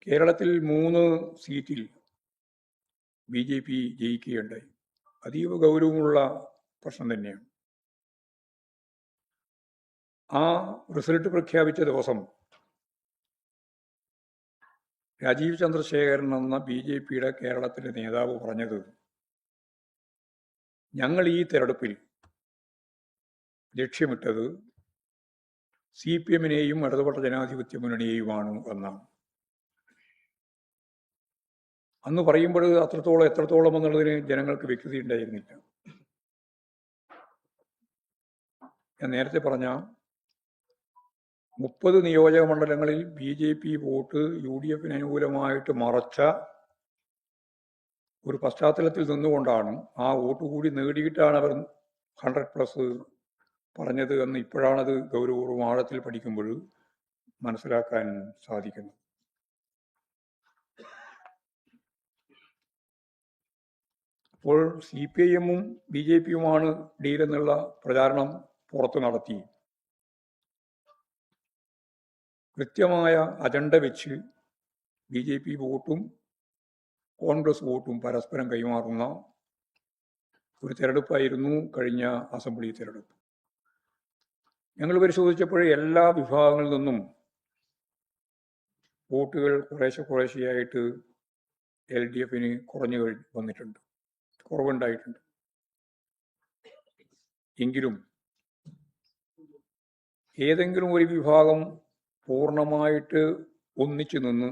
കേരളത്തിൽ 3 സീറ്റിൽ BJP ജയിക്കുകയുണ്ടായി. അതീവ ഗൗരവമുള്ള പ്രശ്നം തന്നെയാണ്. ആ റിസൾട്ട് പ്രഖ്യാപിച്ച ദിവസം രാജീവ് ചന്ദ്രശേഖരൻ എന്ന BJPയുടെ കേരളത്തിലെ നേതാവ് പറഞ്ഞത്, ഞങ്ങൾ ഈ തെരഞ്ഞെടുപ്പിൽ ലക്ഷ്യമിട്ടത് CPM-നെയും ഇടതുപക്ഷ ജനാധിപത്യ മുന്നണിയെയുമാണ് എന്നാണ്. അന്ന് പറയുമ്പോൾ എത്രത്തോളം എന്നുള്ളതിന് ജനങ്ങൾക്ക് വ്യക്തത ഉണ്ടായിരുന്നില്ല. ഞാൻ നേരത്തെ പറഞ്ഞ 30 നിയോജക മണ്ഡലങ്ങളിൽ BJP വോട്ട് UDF-ന് അനുകൂലമായിട്ട് മറച്ച ഒരു പശ്ചാത്തലത്തിൽ നിന്നുകൊണ്ടാണ് ആ വോട്ട് കൂടി നേടിയിട്ടാണ് അവർ 100+ പറഞ്ഞത് എന്ന് ഇപ്പോഴാണത് ഗൗരവപൂർവ്വം ആഴത്തിൽ പഠിക്കുമ്പോൾ മനസ്സിലാക്കാൻ സാധിക്കുന്നത്. അപ്പോൾ CPIM-ഉം BJP-യുമാണ് ഡീലെന്നുള്ള പ്രചാരണം പുറത്തു നടത്തി കൃത്യമായ അജണ്ട വെച്ച് BJP വോട്ടും കോൺഗ്രസ് വോട്ടും പരസ്പരം കൈമാറുന്ന ഒരു തെരഞ്ഞെടുപ്പായിരുന്നു കഴിഞ്ഞ അസംബ്ലി തെരഞ്ഞെടുപ്പ്. ഞങ്ങൾ പരിശോധിച്ചപ്പോൾ എല്ലാ വിഭാഗങ്ങളിൽ നിന്നും വോട്ടുകൾ കുറേശ്ശെയായിട്ട് LDF-ന് കുറവുണ്ടായിട്ടുണ്ട്. എങ്കിലും ഏതെങ്കിലും ഒരു വിഭാഗം പൂർണ്ണമായിട്ട് ഒന്നിച്ചു നിന്ന്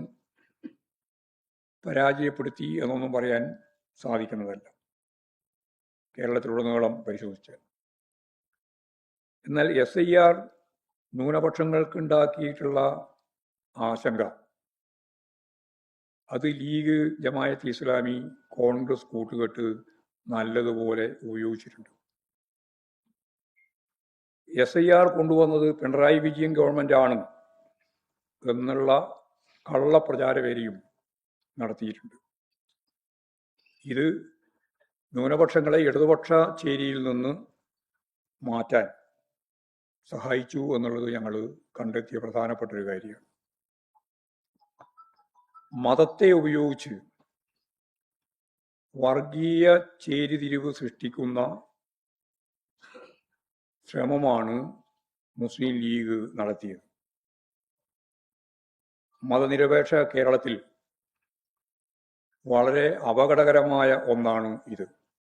പരാജയപ്പെടുത്തി എന്നൊന്നും പറയാൻ സാധിക്കുന്നതല്ല കേരളത്തിലുടനീളം പരിശോധിച്ചാൽ. എന്നാൽ SIR ന്യൂനപക്ഷങ്ങൾക്കുണ്ടാക്കിയിട്ടുള്ള ആശങ്ക അത് ലീഗ്, ജമായത്ത് ഇസ്ലാമി, കോൺഗ്രസ് കൂട്ടുകെട്ട് നല്ലതുപോലെ ഉപയോഗിച്ചിട്ടുണ്ട്. SIR കൊണ്ടുവന്നത് പിണറായി വിജയൻ ഗവൺമെന്റ് ആണ് എന്നുള്ള കള്ളപ്രചാരവേലയും നടത്തിയിട്ടുണ്ട്. ഇത് ന്യൂനപക്ഷങ്ങളെ ഇടതുപക്ഷ ചേരിയിൽ നിന്ന് മാറ്റാൻ സഹായിച്ചു എന്നുള്ളത് ഞങ്ങൾ കണ്ടെത്തിയ പ്രധാനപ്പെട്ട ഒരു കാര്യമാണ്. മതത്തെ ഉപയോഗിച്ച് വർഗീയ ചേരിതിരിവ് സൃഷ്ടിക്കുന്ന ശ്രമമാണ് മുസ്ലിം ലീഗ് നടത്തിയത്. മതനിരപേക്ഷ കേരളത്തിൽ വളരെ അപകടകരമായ ഒന്നാണ് ഇത്.